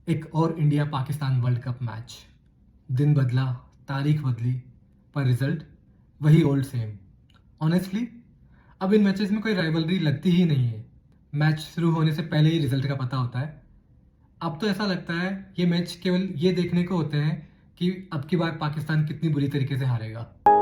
एक और India Pakistan world cup match. दिन बदला, तारीख बदली, पर रिजल्ट वही ओल्ड सेम। ऑनेस्टली अब इन मैचेस में कोई राइवलरी लगती ही नहीं है। मैच शुरू होने से पहले ही रिजल्ट का पता होता है। अब तो ऐसा लगता है ये मैच केवल ये देखने को होते हैं कि अब की बार पाकिस्तान कितनी बुरी तरीके से हारेगा।